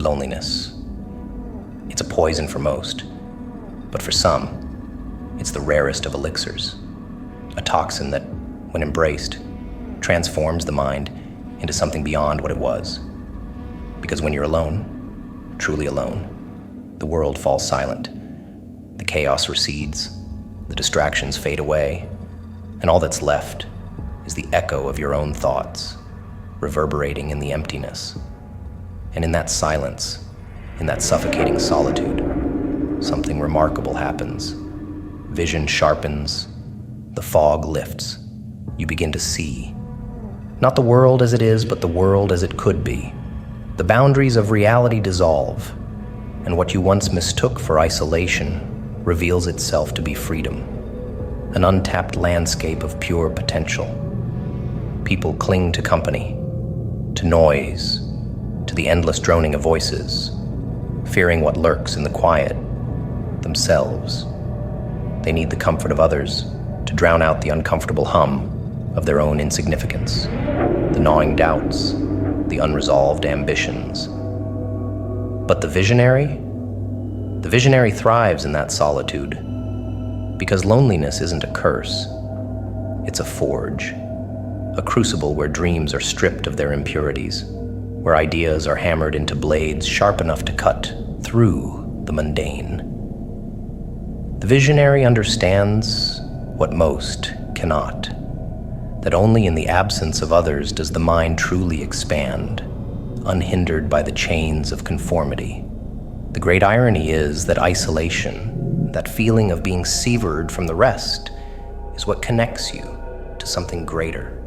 loneliness. It's a poison for most, but for some, it's the rarest of elixirs. A toxin that, when embraced, transforms the mind into something beyond what it was. Because when you're alone, truly alone, the world falls silent. The chaos recedes, the distractions fade away, and all that's left is the echo of your own thoughts, reverberating in the emptiness. And in that silence, in that suffocating solitude, something remarkable happens. Vision sharpens, the fog lifts. You begin to see, not the world as it is, but the world as it could be. The boundaries of reality dissolve, and what you once mistook for isolation reveals itself to be freedom, an untapped landscape of pure potential. People cling to company, to noise, to the endless droning of voices, fearing what lurks in the quiet, themselves. They need the comfort of others to drown out the uncomfortable hum of their own insignificance, the gnawing doubts, the unresolved ambitions. But the visionary thrives in that solitude, because loneliness isn't a curse. It's a forge, a crucible where dreams are stripped of their impurities, where ideas are hammered into blades sharp enough to cut through the mundane. The visionary understands what most cannot, that only in the absence of others does the mind truly expand, unhindered by the chains of conformity. The great irony is that isolation, that feeling of being severed from the rest, is what connects you to something greater,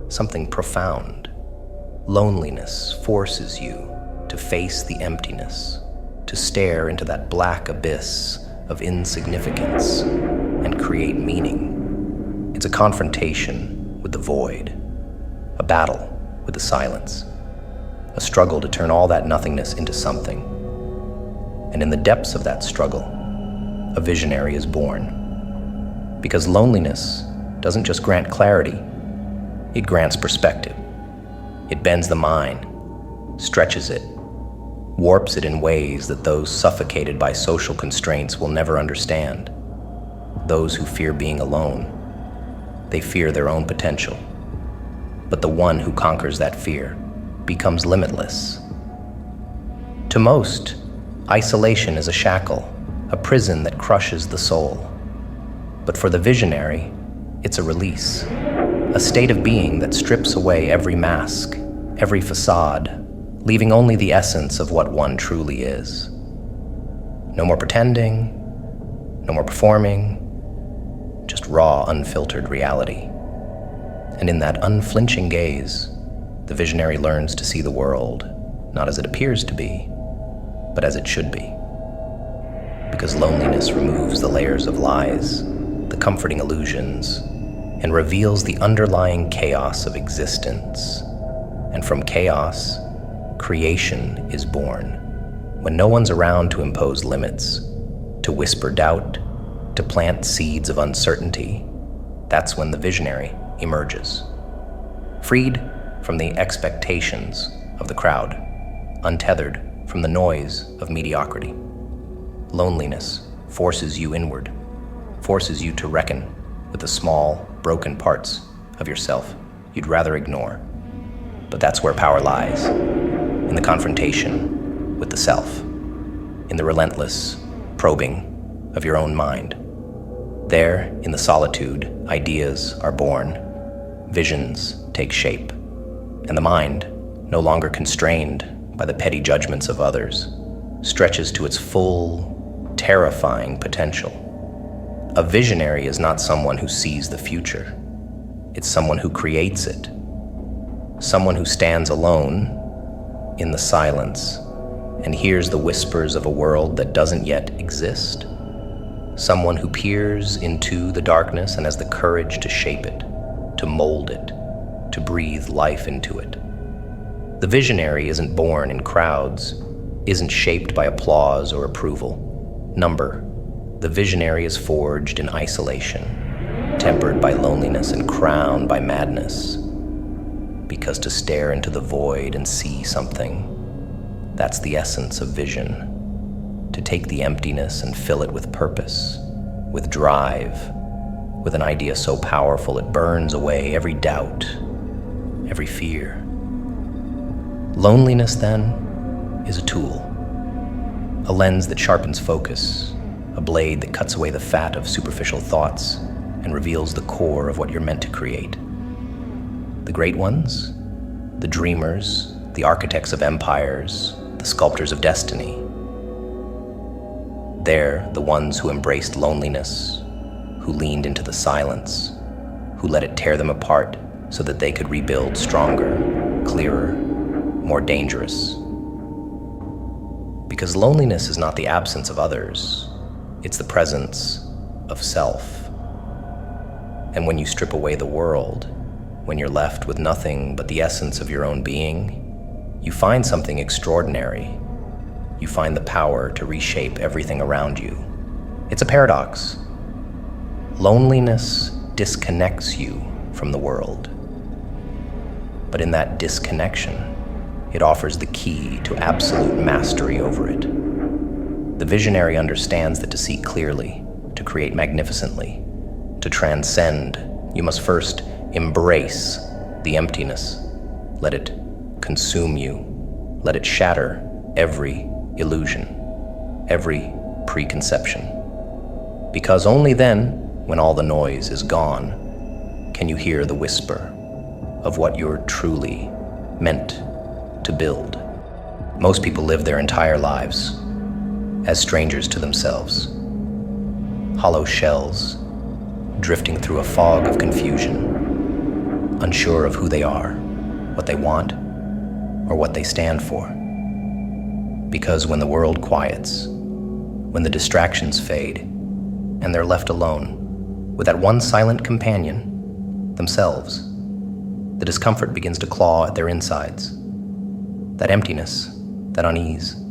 something profound. Loneliness forces you to face the emptiness, to stare into that black abyss of insignificance and create meaning. It's a confrontation with the void, a battle with the silence, a struggle to turn all that nothingness into something. And in the depths of that struggle, a visionary is born. Because loneliness doesn't just grant clarity, it grants perspective. It bends the mind, stretches it, warps it in ways that those suffocated by social constraints will never understand. Those who fear being alone, they fear their own potential. But the one who conquers that fear becomes limitless. To most, isolation is a shackle, a prison that crushes the soul. But for the visionary, it's a release, a state of being that strips away every mask, every facade, leaving only the essence of what one truly is. No more pretending, no more performing, just raw, unfiltered reality. And in that unflinching gaze, the visionary learns to see the world, not as it appears to be, but as it should be. Because loneliness removes the layers of lies, the comforting illusions, and reveals the underlying chaos of existence. And from chaos, creation is born. When no one's around to impose limits, to whisper doubt, to plant seeds of uncertainty, that's when the visionary emerges. Freed from the expectations of the crowd, untethered from the noise of mediocrity. Loneliness forces you inward, forces you to reckon with the small, broken parts of yourself you'd rather ignore. But that's where power lies, in the confrontation with the self, in the relentless probing of your own mind. There, in the solitude, ideas are born, visions take shape, and the mind, no longer constrained by the petty judgments of others, stretches to its full, terrifying potential. A visionary is not someone who sees the future. It's someone who creates it. Someone who stands alone in the silence and hears the whispers of a world that doesn't yet exist. Someone who peers into the darkness and has the courage to shape it, to mold it, to breathe life into it. The visionary isn't born in crowds, isn't shaped by applause or approval. The visionary is forged in isolation, tempered by loneliness and crowned by madness. Because to stare into the void and see something, That's the essence of vision. To take the emptiness and fill it with purpose, with drive, with an idea so powerful it burns away every doubt, every fear. Loneliness, then, is a tool, a lens that sharpens focus, a blade that cuts away the fat of superficial thoughts and reveals the core of what you're meant to create. The great ones, the dreamers, the architects of empires, the sculptors of destiny, they're the ones who embraced loneliness, who leaned into the silence, who let it tear them apart so that they could rebuild stronger, clearer, more dangerous. Because loneliness is not the absence of others, it's the presence of self. And when you strip away the world, when you're left with nothing but the essence of your own being, you find something extraordinary. You find the power to reshape everything around you. It's a paradox. Loneliness disconnects you from the world. But in that disconnection, it offers the key to absolute mastery over it. The visionary understands that to see clearly, to create magnificently, to transcend, you must first embrace the emptiness. Let it consume you. Let it shatter every illusion, every preconception. Because only then, when all the noise is gone, can you hear the whisper of what you're truly meant to build. Most people live their entire lives as strangers to themselves, hollow shells drifting through a fog of confusion, unsure of who they are, what they want, or what they stand for. Because when the world quiets, when the distractions fade, and they're left alone with that one silent companion, themselves, the discomfort begins to claw at their insides. That emptiness, that unease,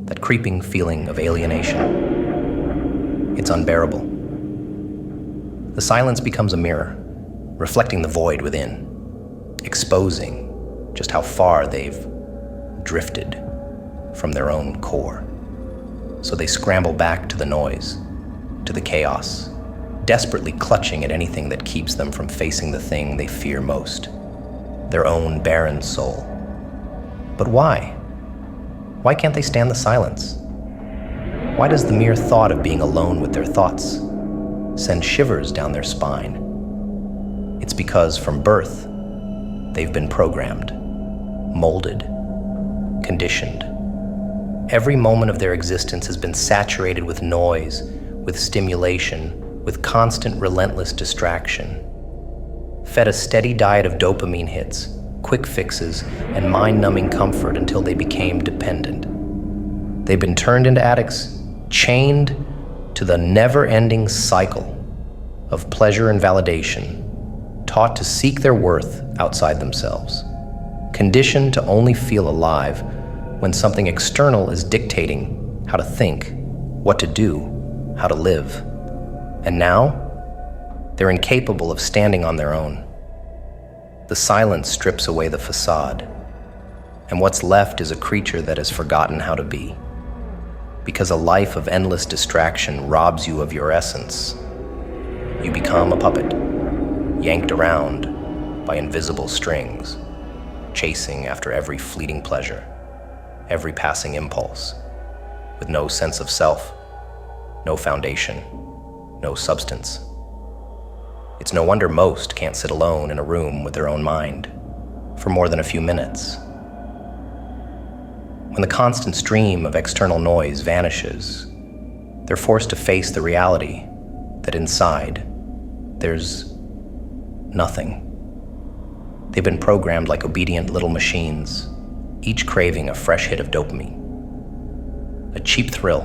that creeping feeling of alienation. It's unbearable. The silence becomes a mirror, reflecting the void within, exposing just how far they've drifted from their own core. So they scramble back to the noise, to the chaos, desperately clutching at anything that keeps them from facing the thing they fear most, their own barren soul. But why? Why can't they stand the silence? Why does the mere thought of being alone with their thoughts send shivers down their spine? It's because from birth, they've been programmed, molded, conditioned. Every moment of their existence has been saturated with noise, with stimulation, with constant, relentless distraction. Fed a steady diet of dopamine hits, quick fixes, and mind-numbing comfort until they became dependent. They've been turned into addicts, chained to the never-ending cycle of pleasure and validation, taught to seek their worth outside themselves, conditioned to only feel alive when something external is dictating how to think, what to do, how to live. And now, they're incapable of standing on their own. The silence strips away the facade, and what's left is a creature that has forgotten how to be. Because a life of endless distraction robs you of your essence. You become a puppet, yanked around by invisible strings, chasing after every fleeting pleasure, every passing impulse, with no sense of self, no foundation, no substance. It's no wonder most can't sit alone in a room with their own mind for more than a few minutes. When the constant stream of external noise vanishes, they're forced to face the reality that inside there's nothing. They've been programmed like obedient little machines, each craving a fresh hit of dopamine, a cheap thrill,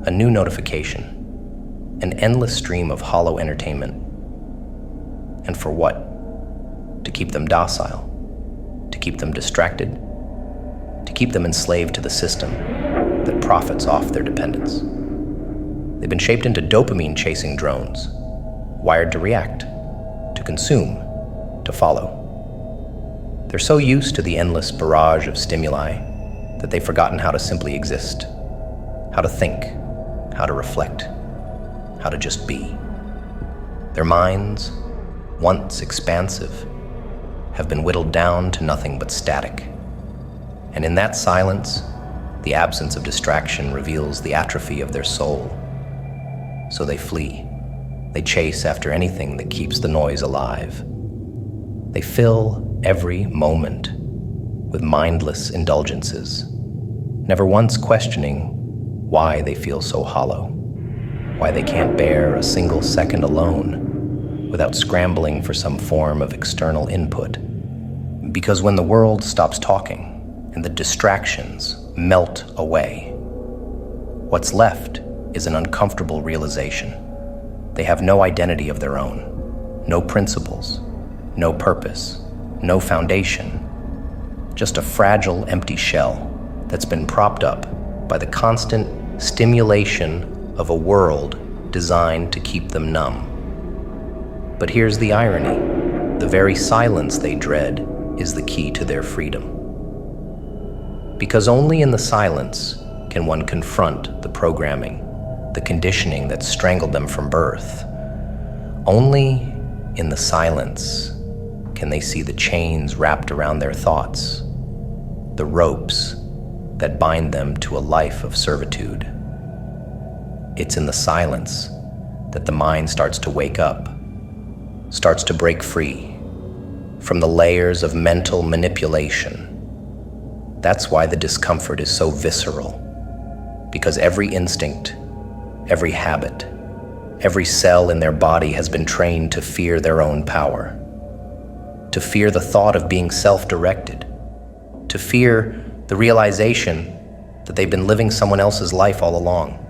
a new notification, an endless stream of hollow entertainment. And for what? To keep them docile, to keep them distracted, to keep them enslaved to the system that profits off their dependence. They've been shaped into dopamine-chasing drones, wired to react, to consume, to follow. They're so used to the endless barrage of stimuli, that they've forgotten how to simply exist, how to think, how to reflect, how to just be. Their minds, once expansive, have been whittled down to nothing but static. And in that silence, the absence of distraction reveals the atrophy of their soul. So they flee. They chase after anything that keeps the noise alive. They fill every moment with mindless indulgences, never once questioning why they feel so hollow, why they can't bear a single second alone without scrambling for some form of external input. Because when the world stops talking and the distractions melt away, what's left is an uncomfortable realization. They have no identity of their own, no principles, no purpose, no foundation, just a fragile, empty shell that's been propped up by the constant stimulation of a world designed to keep them numb. But here's the irony. The very silence they dread is the key to their freedom. Because only in the silence can one confront the programming, the conditioning that strangled them from birth. Only in the silence can they see the chains wrapped around their thoughts, the ropes that bind them to a life of servitude. It's in the silence that the mind starts to wake up, starts to break free from the layers of mental manipulation. That's why the discomfort is so visceral, because every instinct, every habit, every cell in their body has been trained to fear their own power, to fear the thought of being self-directed, to fear the realization that they've been living someone else's life all along.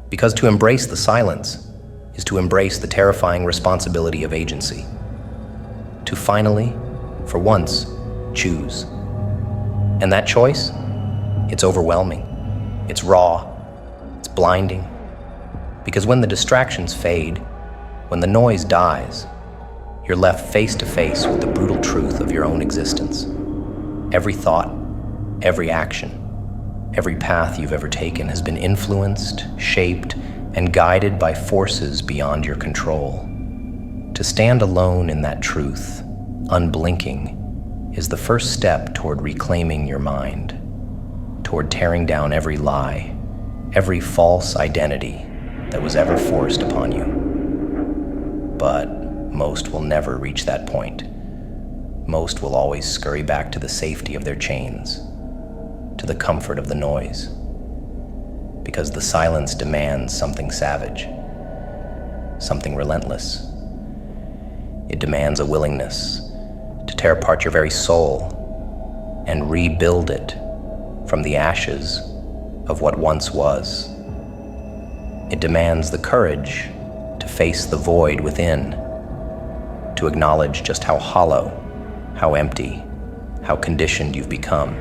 Because to embrace the silence is to embrace the terrifying responsibility of agency, to finally, for once, choose. And that choice, it's overwhelming, it's raw, it's blinding. Because when the distractions fade, when the noise dies, you're left face to face with the brutal truth of your own existence. Every thought, every action, every path you've ever taken has been influenced, shaped, and guided by forces beyond your control. To stand alone in that truth, unblinking, is the first step toward reclaiming your mind, toward tearing down every lie, every false identity that was ever forced upon you. But most will never reach that point. Most will always scurry back to the safety of their chains, to the comfort of the noise, because the silence demands something savage, something relentless. It demands a willingness to tear apart your very soul and rebuild it from the ashes of what once was. It demands the courage to face the void within, to acknowledge just how hollow, how empty, how conditioned you've become.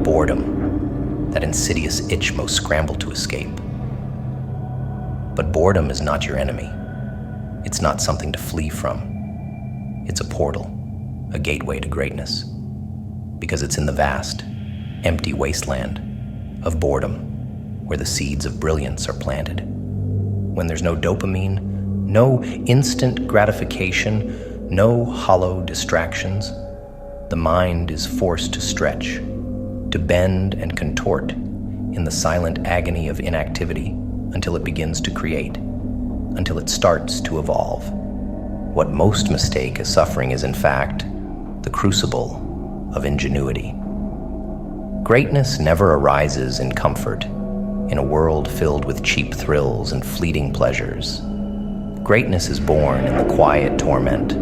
Boredom, that insidious itch most scramble to escape. But boredom is not your enemy. It's not something to flee from. It's a portal, a gateway to greatness. Because it's in the vast, empty wasteland of boredom where the seeds of brilliance are planted. When there's no dopamine, no instant gratification, no hollow distractions, the mind is forced to stretch, to bend and contort in the silent agony of inactivity until it begins to create, until it starts to evolve. What most mistake as suffering is, in fact, the crucible of ingenuity. Greatness never arises in comfort, in a world filled with cheap thrills and fleeting pleasures. Greatness is born in the quiet torment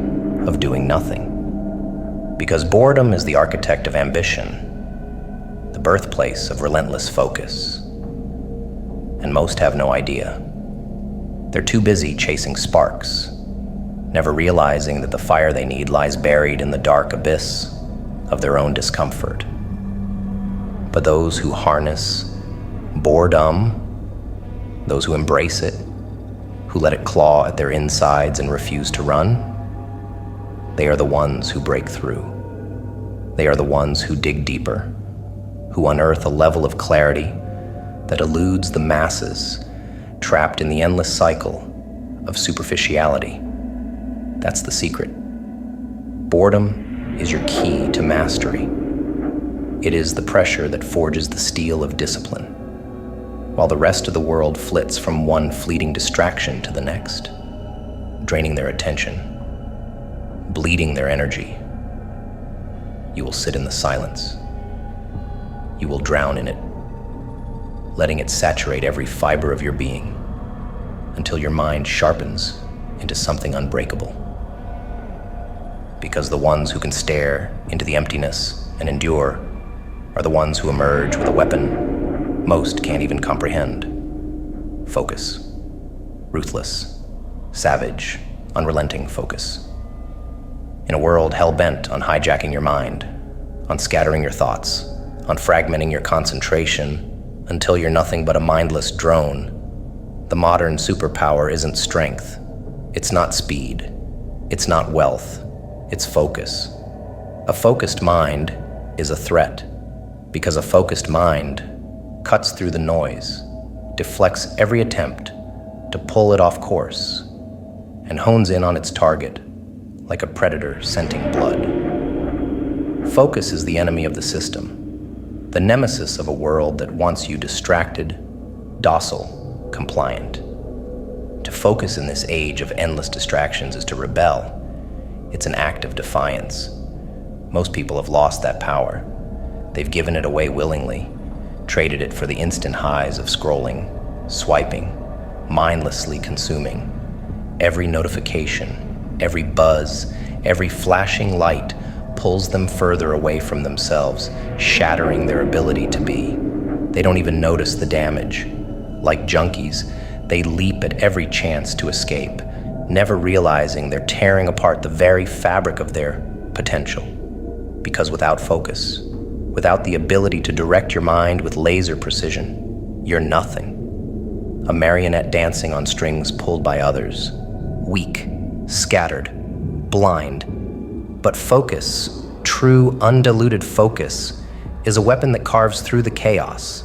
of doing nothing. Because boredom is the architect of ambition, the birthplace of relentless focus. And most have no idea. They're too busy chasing sparks, never realizing that the fire they need lies buried in the dark abyss of their own discomfort. But those who harness boredom, those who embrace it, who let it claw at their insides and refuse to run, they are the ones who break through. They are the ones who dig deeper, who unearth a level of clarity that eludes the masses trapped in the endless cycle of superficiality. That's the secret. Boredom is your key to mastery. It is the pressure that forges the steel of discipline, while the rest of the world flits from one fleeting distraction to the next, draining their attention, bleeding their energy. You will sit in the silence. You will drown in it, letting it saturate every fiber of your being until your mind sharpens into something unbreakable. Because the ones who can stare into the emptiness and endure are the ones who emerge with a weapon most can't even comprehend. Focus. Ruthless, savage, unrelenting focus. In a world hell-bent on hijacking your mind, on scattering your thoughts, on fragmenting your concentration until you're nothing but a mindless drone, the modern superpower isn't strength. It's not speed. It's not wealth. It's focus. A focused mind is a threat, because a focused mind cuts through the noise, deflects every attempt to pull it off course, and hones in on its target like a predator scenting blood. Focus is the enemy of the system, the nemesis of a world that wants you distracted, docile, compliant. To focus in this age of endless distractions is to rebel. It's an act of defiance. Most people have lost that power. They've given it away willingly, traded it for the instant highs of scrolling, swiping, mindlessly consuming. Every notification, every buzz, every flashing light pulls them further away from themselves, shattering their ability to be. They don't even notice the damage. Like junkies, they leap at every chance to escape, never realizing they're tearing apart the very fabric of their potential. Because without focus, without the ability to direct your mind with laser precision, you're nothing. A marionette dancing on strings pulled by others. Weak, scattered, blind. But focus, true undiluted focus, is a weapon that carves through the chaos.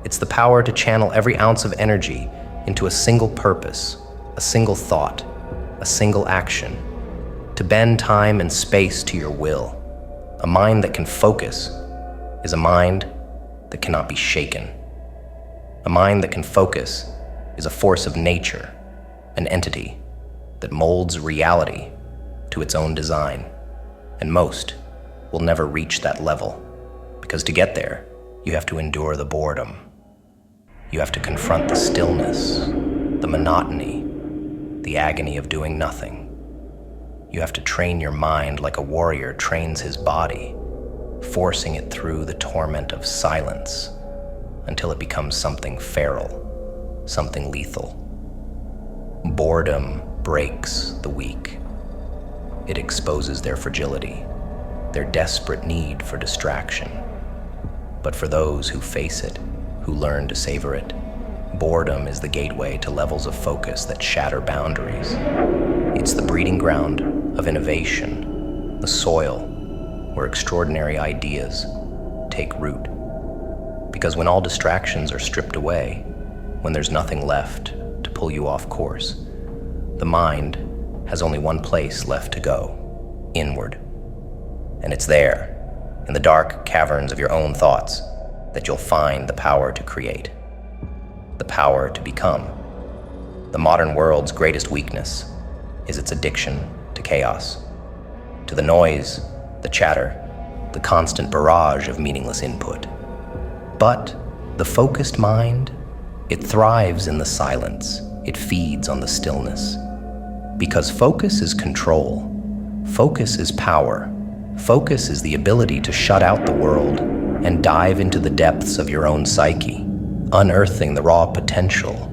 It's the power to channel every ounce of energy into a single purpose, a single thought, a single action, to bend time and space to your will. A mind that can focus is a mind that cannot be shaken. A mind that can focus is a force of nature, an entity that molds reality to its own design. And most will never reach that level, because to get there, you have to endure the boredom. You have to confront the stillness, the monotony, the agony of doing nothing. You have to train your mind like a warrior trains his body, forcing it through the torment of silence until it becomes something feral, something lethal. Boredom breaks the weak. It exposes their fragility, their desperate need for distraction. But for those who face it, who learn to savor it, boredom is the gateway to levels of focus that shatter boundaries. It's the breeding ground of innovation, the soil where extraordinary ideas take root. Because when all distractions are stripped away, when there's nothing left to pull you off course, the mind has only one place left to go, inward. And it's there, in the dark caverns of your own thoughts, that you'll find the power to create, the power to become. The modern world's greatest weakness is its addiction to chaos, to the noise, the chatter, the constant barrage of meaningless input. But the focused mind, it thrives in the silence. It feeds on the stillness. Because focus is control. Focus is power. Focus is the ability to shut out the world and dive into the depths of your own psyche, unearthing the raw potential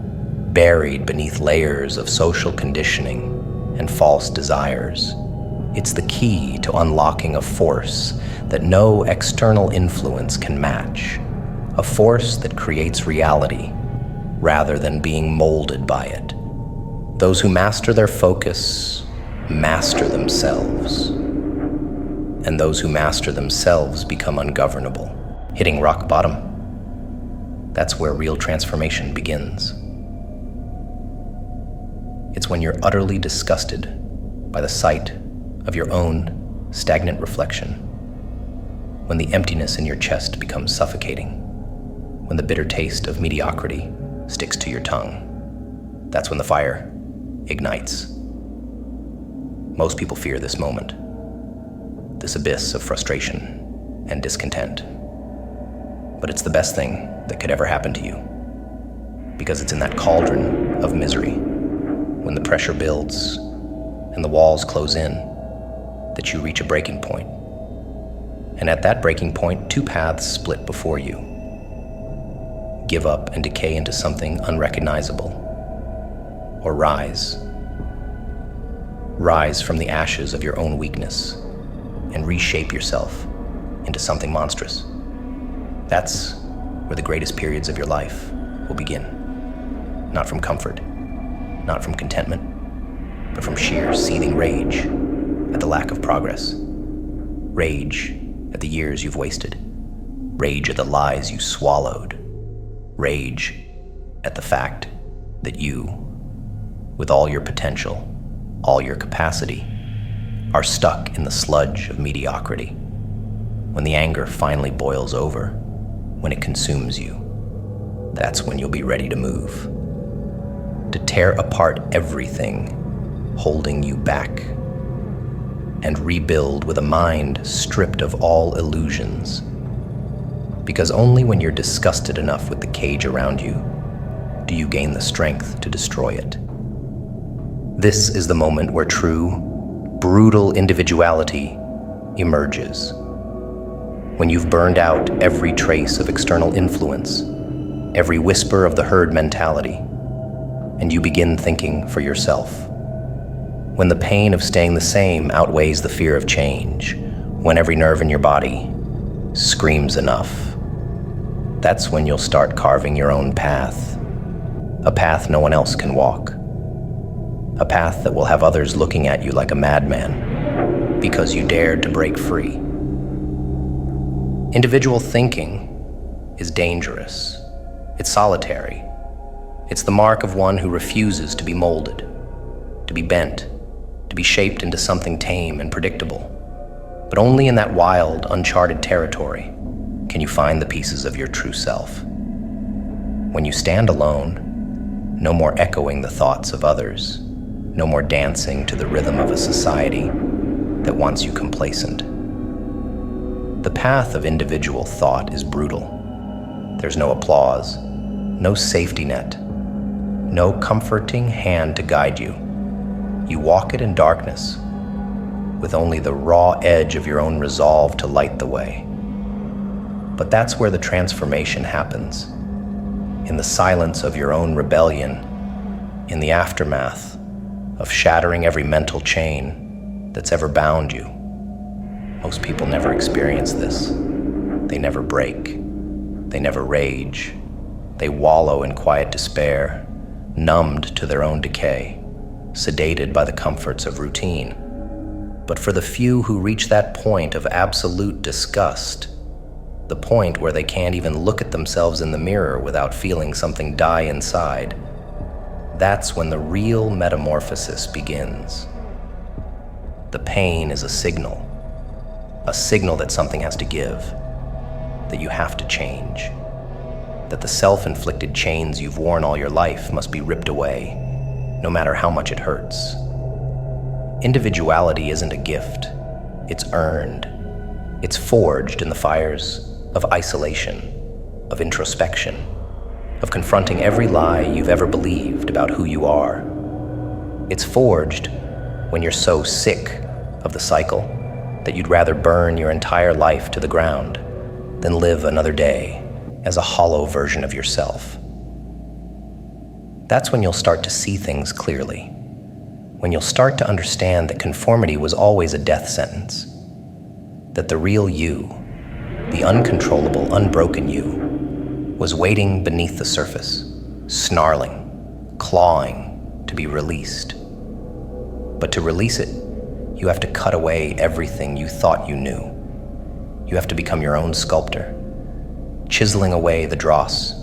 buried beneath layers of social conditioning and false desires. It's the key to unlocking a force that no external influence can match, a force that creates reality rather than being molded by it. Those who master their focus master themselves. and those who master themselves become ungovernable, hitting rock bottom. That's where real transformation begins. It's when you're utterly disgusted by the sight of your own stagnant reflection, when the emptiness in your chest becomes suffocating, when the bitter taste of mediocrity sticks to your tongue. That's when the fire ignites. Most people fear this moment, this abyss of frustration and discontent. But it's the best thing that could ever happen to you, because it's in that cauldron of misery, when the pressure builds and the walls close in, that you reach a breaking point. And at that breaking point, two paths split before you. Give up and decay into something unrecognizable, or rise. Rise from the ashes of your own weakness and reshape yourself into something monstrous. That's where the greatest periods of your life will begin. Not from comfort, not from contentment, but from sheer seething rage at the lack of progress. Rage at the years you've wasted. Rage at the lies you swallowed. Rage at the fact that you, with all your potential, all your capacity, are stuck in the sludge of mediocrity. When the anger finally boils over, when it consumes you, that's when you'll be ready to move. To tear apart everything holding you back and rebuild with a mind stripped of all illusions. Because only when you're disgusted enough with the cage around you do you gain the strength to destroy it. This is the moment where true, brutal individuality emerges. When you've burned out every trace of external influence, every whisper of the herd mentality, and you begin thinking for yourself. When the pain of staying the same outweighs the fear of change, when every nerve in your body screams enough, that's when you'll start carving your own path, a path no one else can walk, a path that will have others looking at you like a madman because you dared to break free. Individual thinking is dangerous. It's solitary. It's the mark of one who refuses to be molded, to be bent, to be shaped into something tame and predictable. But only in that wild, uncharted territory can you find the pieces of your true self. When you stand alone, no more echoing the thoughts of others, no more dancing to the rhythm of a society that wants you complacent. The path of individual thought is brutal. There's no applause, no safety net, no comforting hand to guide you. You walk it in darkness, with only the raw edge of your own resolve to light the way. But that's where the transformation happens, in the silence of your own rebellion, in the aftermath of shattering every mental chain that's ever bound you. Most people never experience this. They never break. They never rage. They wallow in quiet despair, numbed to their own decay, sedated by the comforts of routine. But for the few who reach that point of absolute disgust, the point where they can't even look at themselves in the mirror without feeling something die inside, that's when the real metamorphosis begins. The pain is a signal that something has to give, that you have to change, that the self-inflicted chains you've worn all your life must be ripped away, no matter how much it hurts. Individuality isn't a gift, it's earned. It's forged in the fires of isolation, of introspection, of confronting every lie you've ever believed about who you are. It's forged when you're so sick of the cycle that you'd rather burn your entire life to the ground than live another day as a hollow version of yourself. That's when you'll start to see things clearly, when you'll start to understand that conformity was always a death sentence, that the real you, the uncontrollable, unbroken you, was waiting beneath the surface, snarling, clawing to be released. But to release it, You have to cut away everything you thought you knew. You have to become your own sculptor, chiseling away the dross,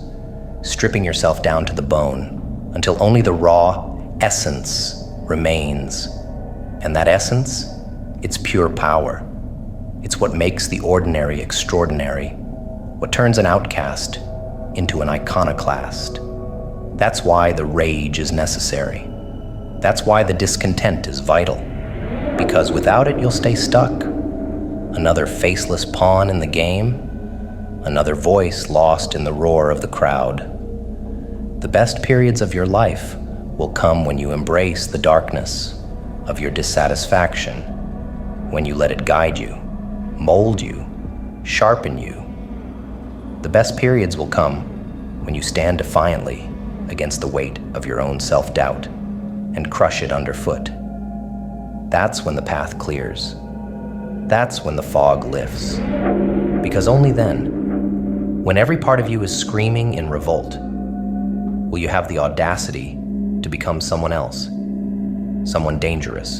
stripping yourself down to the bone until only the raw essence remains. And that essence, it's pure power. It's what makes the ordinary extraordinary, what turns an outcast into an iconoclast. That's why the rage is necessary. That's why the discontent is vital. Because without it, you'll stay stuck. Another faceless pawn in the game, another voice lost in the roar of the crowd. The best periods of your life will come when you embrace the darkness of your dissatisfaction, when you let it guide you, mold you, sharpen you. The best periods will come when you stand defiantly against the weight of your own self-doubt and crush it underfoot. That's when the path clears. That's when the fog lifts. Because only then, when every part of you is screaming in revolt, will you have the audacity to become someone else, someone dangerous,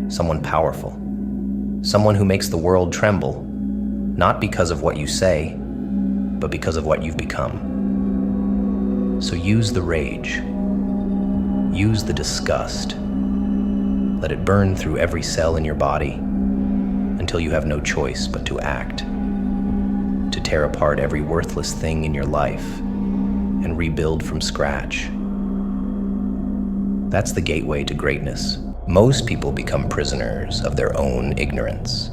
someone powerful, someone who makes the world tremble, not because of what you say, but because of what you've become. So use the rage, use the disgust, let it burn through every cell in your body until you have no choice but to act, to tear apart every worthless thing in your life and rebuild from scratch. That's the gateway to greatness. Most people become prisoners of their own ignorance,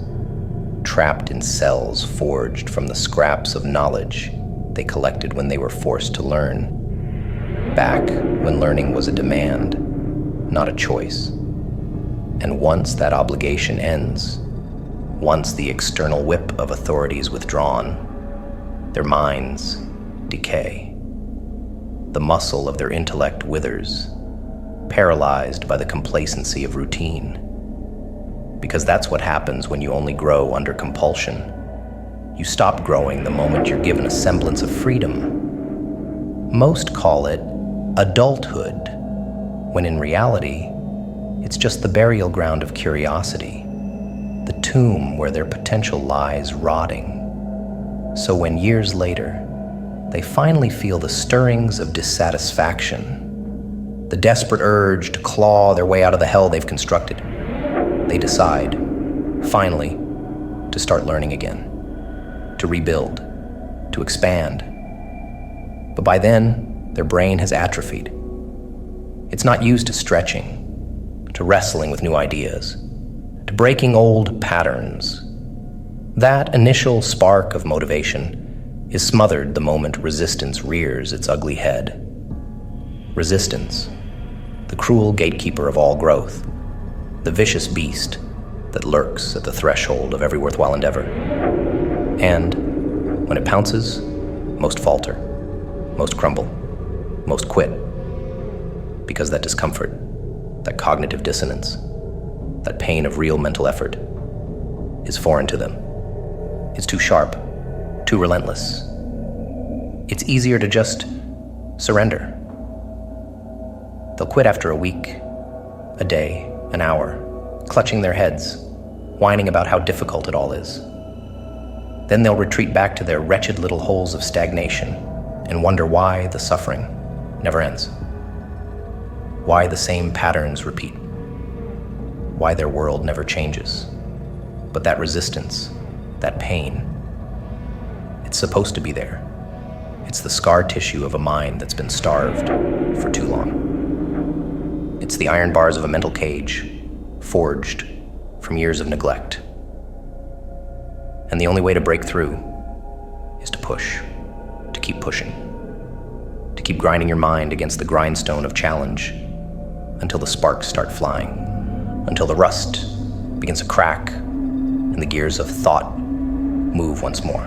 trapped in cells forged from the scraps of knowledge they collected when they were forced to learn, back when learning was a demand, not a choice. And once that obligation ends, once the external whip of authority is withdrawn, their minds decay. The muscle of their intellect withers, paralyzed by the complacency of routine. Because that's what happens when you only grow under compulsion. You stop growing the moment you're given a semblance of freedom. Most call it adulthood, when in reality, it's just the burial ground of curiosity, the tomb where their potential lies rotting. So when years later, they finally feel the stirrings of dissatisfaction, the desperate urge to claw their way out of the hell they've constructed, they decide, finally, to start learning again, to rebuild, to expand. But by then, their brain has atrophied. It's not used to stretching, to wrestling with new ideas, to breaking old patterns. That initial spark of motivation is smothered the moment resistance rears its ugly head. Resistance, the cruel gatekeeper of all growth, the vicious beast that lurks at the threshold of every worthwhile endeavor. And when it pounces, most falter, most crumble, most quit, because that discomfort, that cognitive dissonance, that pain of real mental effort is foreign to them. It's too sharp, too relentless. It's easier to just surrender. They'll quit after a week, a day, an hour, clutching their heads, whining about how difficult it all is. Then they'll retreat back to their wretched little holes of stagnation and wonder why the suffering never ends. Why the same patterns repeat. Why their world never changes. But that resistance, that pain, it's supposed to be there. It's the scar tissue of a mind that's been starved for too long. It's the iron bars of a mental cage, forged from years of neglect. And the only way to break through is to push, to keep pushing, to keep grinding your mind against the grindstone of challenge until the sparks start flying, until the rust begins to crack and the gears of thought move once more.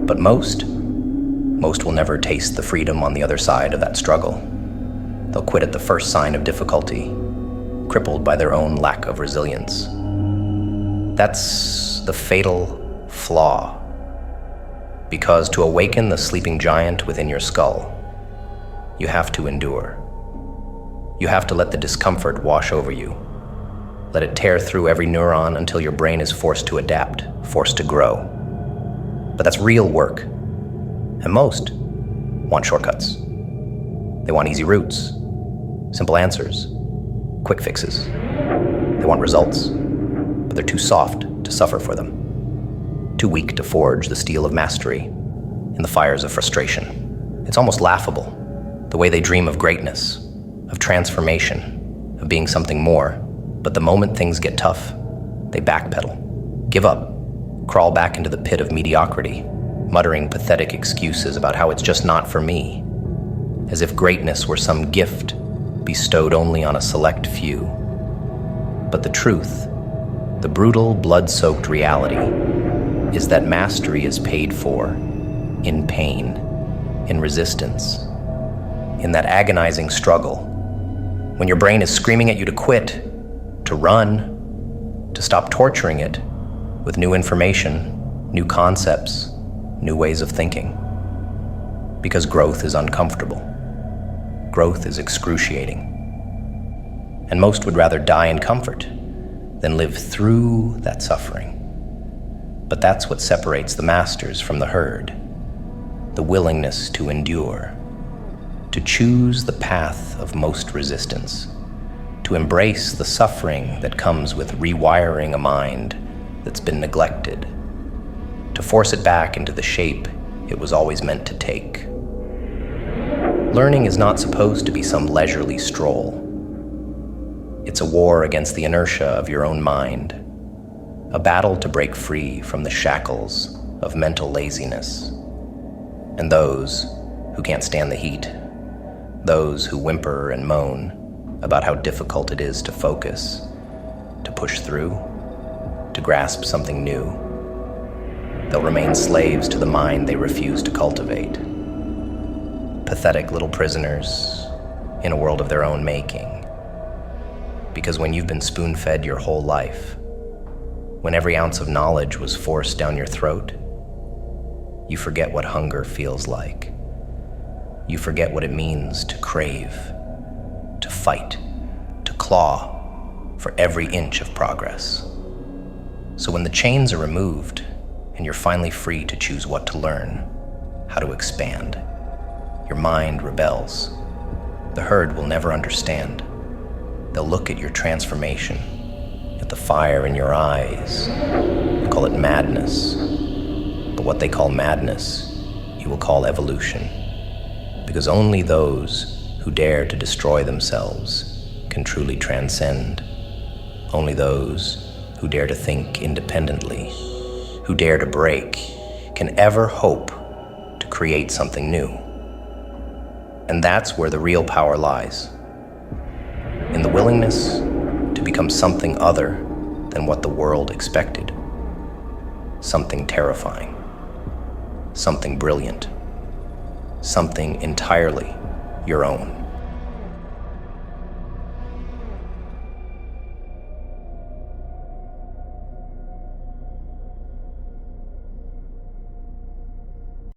But most will never taste the freedom on the other side of that struggle. They'll quit at the first sign of difficulty, crippled by their own lack of resilience. That's the fatal flaw. Because to awaken the sleeping giant within your skull, you have to endure. You have to let the discomfort wash over you Let it tear through every neuron until your brain is forced to adapt, forced to grow. But that's real work. And most want shortcuts. They want easy routes, simple answers, quick fixes. They want results, but they're too soft to suffer for them. Too weak to forge the steel of mastery in the fires of frustration. It's almost laughable, the way they dream of greatness, of transformation, of being something more. But the moment things get tough, they backpedal, give up, crawl back into the pit of mediocrity, muttering pathetic excuses about how it's just not for me, as if greatness were some gift bestowed only on a select few. But the truth, the brutal, blood-soaked reality, is that mastery is paid for in pain, in resistance, in that agonizing struggle, when your brain is screaming at you to quit, to run, to stop torturing it with new information, new concepts, new ways of thinking. Because growth is uncomfortable. Growth is excruciating. And most would rather die in comfort than live through that suffering. But that's what separates the masters from the herd. The willingness to endure, to choose the path of most resistance, to embrace the suffering that comes with rewiring a mind that's been neglected, to force it back into the shape it was always meant to take. Learning is not supposed to be some leisurely stroll. It's a war against the inertia of your own mind, a battle to break free from the shackles of mental laziness. And those who can't stand the heat, those who whimper and moan about how difficult it is to focus, to push through, to grasp something new, they'll remain slaves to the mind they refuse to cultivate. Pathetic little prisoners in a world of their own making. Because when you've been spoon-fed your whole life, when every ounce of knowledge was forced down your throat, you forget what hunger feels like. You forget what it means to crave, to fight, to claw for every inch of progress. So when the chains are removed and you're finally free to choose what to learn, how to expand, your mind rebels. The herd will never understand. They'll look at your transformation, at the fire in your eyes, and call it madness. But what they call madness, you will call evolution. Because only those who dare to destroy themselves can truly transcend. Only those who dare to think independently, who dare to break, can ever hope to create something new. And that's where the real power lies. In the willingness to become something other than what the world expected. Something terrifying. Something brilliant. Something entirely your own.